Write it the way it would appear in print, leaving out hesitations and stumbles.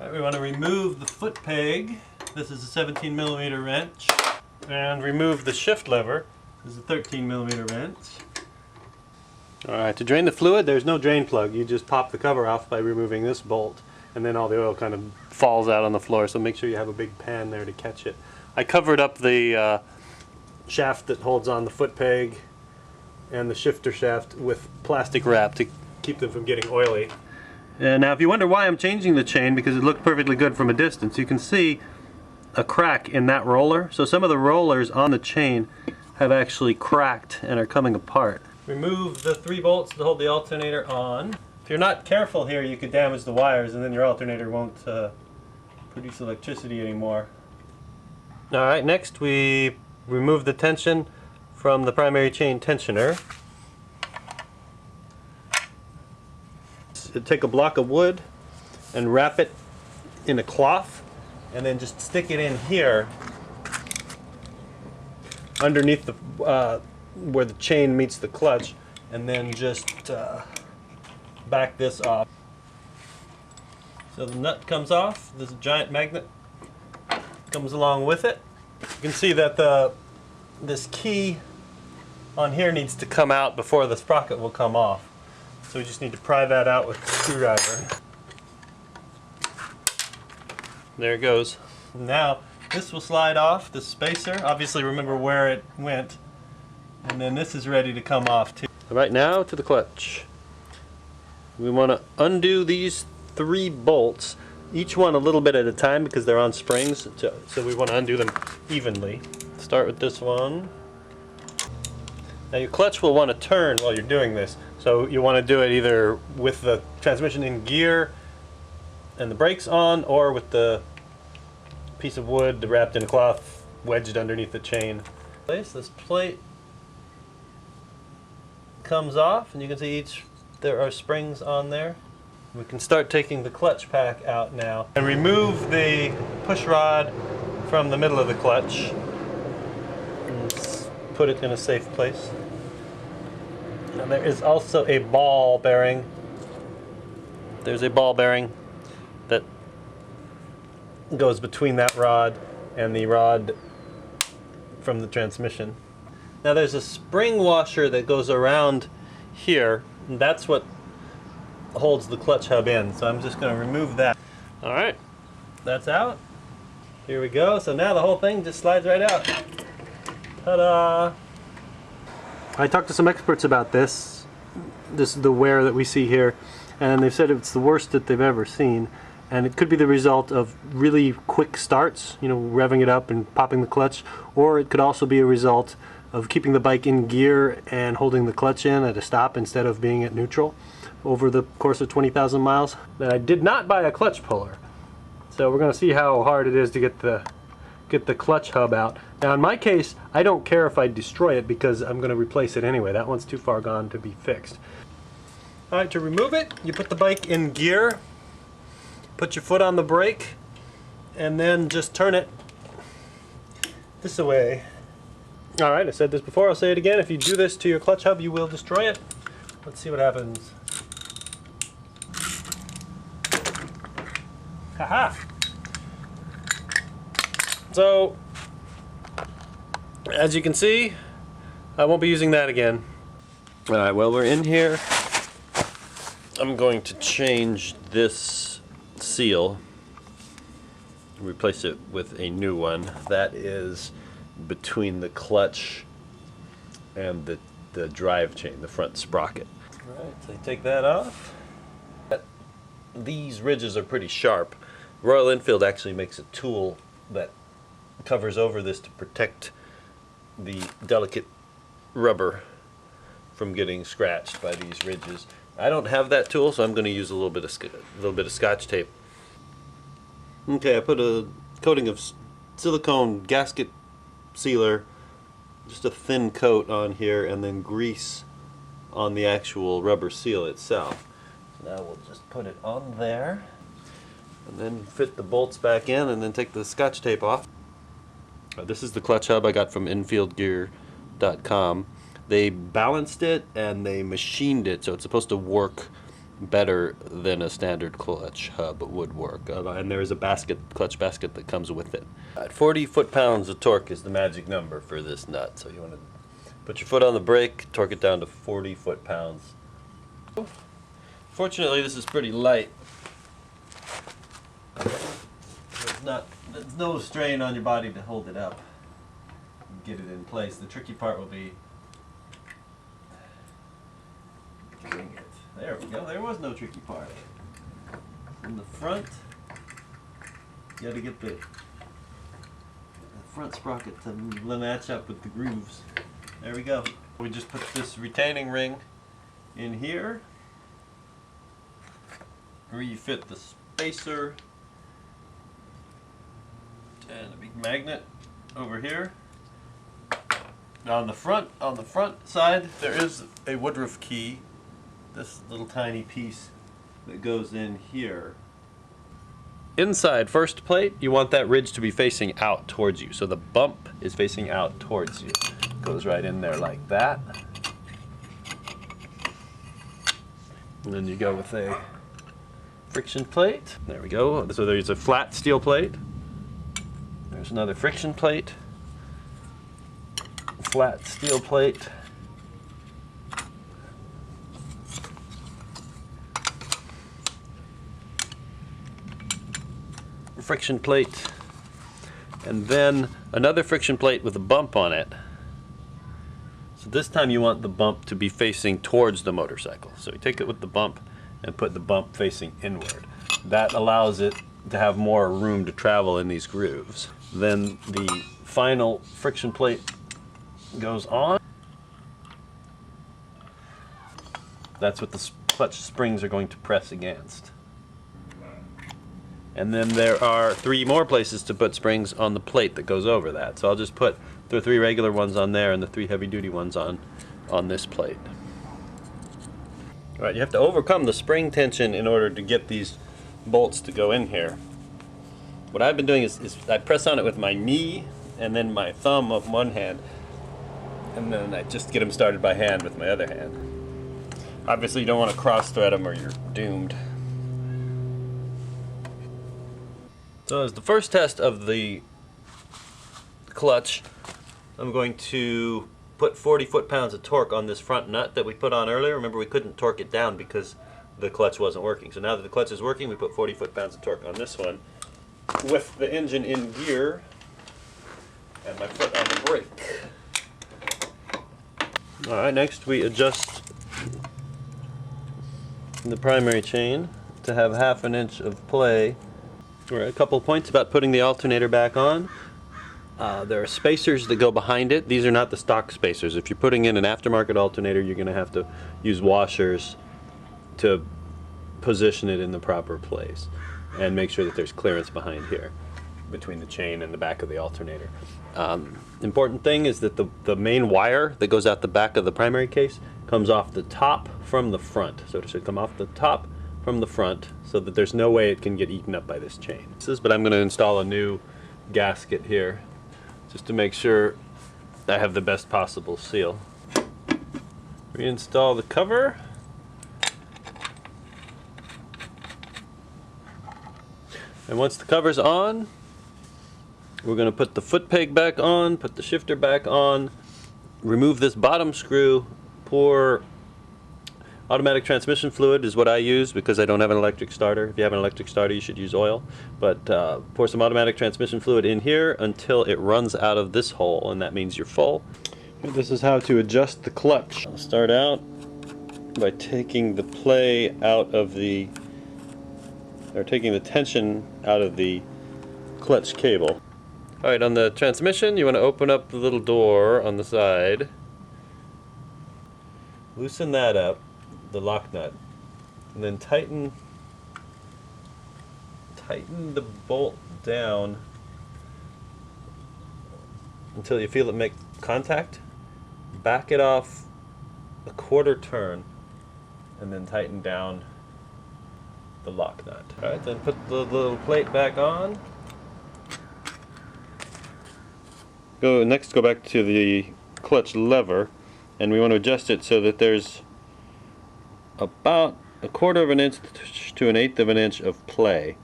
Right, we want to remove the foot peg. This is a 17mm wrench. And remove the shift lever. This is a 13mm wrench. Alright, to drain the fluid, there's no drain plug. You just pop the cover off by removing this bolt, and then all the oil kind of falls out on the floor, so make sure you have a big pan there to catch it. I covered up the shaft that holds on the foot peg and the shifter shaft with plastic wrap to keep them from getting oily. And now if you wonder why I'm changing the chain, because it looked perfectly good from a distance, you can see a crack in that roller. So some of the rollers on the chain have actually cracked and are coming apart. Remove the 3 bolts to hold the alternator on. If you're not careful here, you could damage the wires and then your alternator won't produce electricity anymore. Alright, next we remove the tension from the primary chain tensioner. Take a block of wood and wrap it in a cloth and then just stick it in here underneath the where the chain meets the clutch, and then just back this off. So the nut comes off, this giant magnet comes along with it. You can see that this key on here needs to come out before the sprocket will come off. So we just need to pry that out with a screwdriver. There it goes. Now this will slide off, the spacer. Obviously remember where it went. And then this is ready to come off too. Right now to the clutch. We want to undo these 3 bolts, each one a little bit at a time because they're on springs, so we want to undo them evenly. Start with this one. Now your clutch will want to turn while you're doing this, so you want to do it either with the transmission in gear and the brakes on, or with the piece of wood wrapped in a cloth wedged underneath the chain. This plate comes off, and you can see there are springs on there. We can start taking the clutch pack out now and remove the push rod from the middle of the clutch and put it in a safe place. Now there is also a ball bearing. There's a ball bearing that goes between that rod and the rod from the transmission. Now there's a spring washer that goes around here, and that's what holds the clutch hub in. So I'm just going to remove that. Alright, that's out. Here we go. So now the whole thing just slides right out. Ta-da! I talked to some experts about this. This is the wear that we see here, and they've said it's the worst that they've ever seen. And it could be the result of really quick starts, you know, revving it up and popping the clutch, or it could also be a result of keeping the bike in gear and holding the clutch in at a stop instead of being at neutral over the course of 20,000 miles. Now, I did not buy a clutch puller, so we're going to see how hard it is to get the clutch hub out. Now in my case, I don't care if I destroy it because I'm going to replace it anyway. That one's too far gone to be fixed. Alright, to remove it, you put the bike in gear, put your foot on the brake, and then just turn it this way. Alright, I said this before, I'll say it again. If you do this to your clutch hub, you will destroy it. Let's see what happens. Haha! So, as you can see, I won't be using that again. Alright, well, we're in here. I'm going to change this seal, replace it with a new one. That is between the clutch and the drive chain, the front sprocket. Alright, so take that off. These ridges are pretty sharp. Royal Enfield actually makes a tool that covers over this to protect the delicate rubber from getting scratched by these ridges. I don't have that tool, so I'm going to use a little bit of Scotch tape. Okay, I put a coating of silicone gasket sealer, just a thin coat on here, and then grease on the actual rubber seal itself. So now we'll just put it on there, and then fit the bolts back in, and then take the Scotch tape off. This is the clutch hub I got from EnfieldGear.com. They balanced it and they machined it, so it's supposed to work better than a standard clutch hub would work. And there is a clutch basket that comes with it. 40 foot-pounds of torque is the magic number for this nut. So you want to put your foot on the brake, torque it down to 40 foot-pounds. Fortunately, this is pretty light. There's no strain on your body to hold it up and get it in place. The tricky part will be getting it. There we go. There was no tricky part. In the front, you got to get the front sprocket to match up with the grooves. There we go. We just put this retaining ring in here. Refit the spacer and a big magnet over here. Now on the front side, there is a woodruff key. This little tiny piece that goes in here. Inside first plate, you want that ridge to be facing out towards you. So the bump is facing out towards you. Goes right in there like that. And then you go with a friction plate. There we go. So there's a flat steel plate. There's another friction plate. Flat steel plate. Friction plate, and then another friction plate with a bump on it. So this time you want the bump to be facing towards the motorcycle. So you take it with the bump and put the bump facing inward. That allows it to have more room to travel in these grooves. Then the final friction plate goes on. That's what the clutch springs are going to press against. And then there are 3 more places to put springs on the plate that goes over that. So I'll just put the 3 regular ones on there and the 3 heavy-duty ones on this plate. All right, you have to overcome the spring tension in order to get these bolts to go in here. What I've been doing is I press on it with my knee and then my thumb of one hand, and then I just get them started by hand with my other hand. Obviously you don't want to cross-thread them or you're doomed. So as the first test of the clutch, I'm going to put 40 foot-pounds of torque on this front nut that we put on earlier. Remember, we couldn't torque it down because the clutch wasn't working. So now that the clutch is working, we put 40 foot-pounds of torque on this one with the engine in gear and my foot on the brake. All right, next we adjust the primary chain to have 1/2 inch of play. All right, a couple of points about putting the alternator back on. There are spacers that go behind it. These are not the stock spacers. If you're putting in an aftermarket alternator, you're going to have to use washers to position it in the proper place and make sure that there's clearance behind here between the chain and the back of the alternator. Important thing is that the main wire that goes out the back of the primary case comes off the top from the front. So it should come off the top from the front so that there's no way it can get eaten up by this chain. But I'm going to install a new gasket here just to make sure I have the best possible seal. Reinstall the cover. And once the cover's on, we're going to put the foot peg back on, put the shifter back on, remove this bottom screw, pour automatic transmission fluid is what I use because I don't have an electric starter. If you have an electric starter, you should use oil. But pour some automatic transmission fluid in here until it runs out of this hole, and that means you're full. And this is how to adjust the clutch. I'll start out by taking the play out of the, or taking the tension out of the clutch cable. Alright, on the transmission, you want to open up the little door on the side. Loosen that up, the lock nut, and then tighten the bolt down until you feel it make contact. Back it off a 1/4 turn and then tighten down the lock nut. Alright, then put the little plate back on. Next go back to the clutch lever, and we want to adjust it so that there's about a quarter of an inch to an eighth of an inch of play.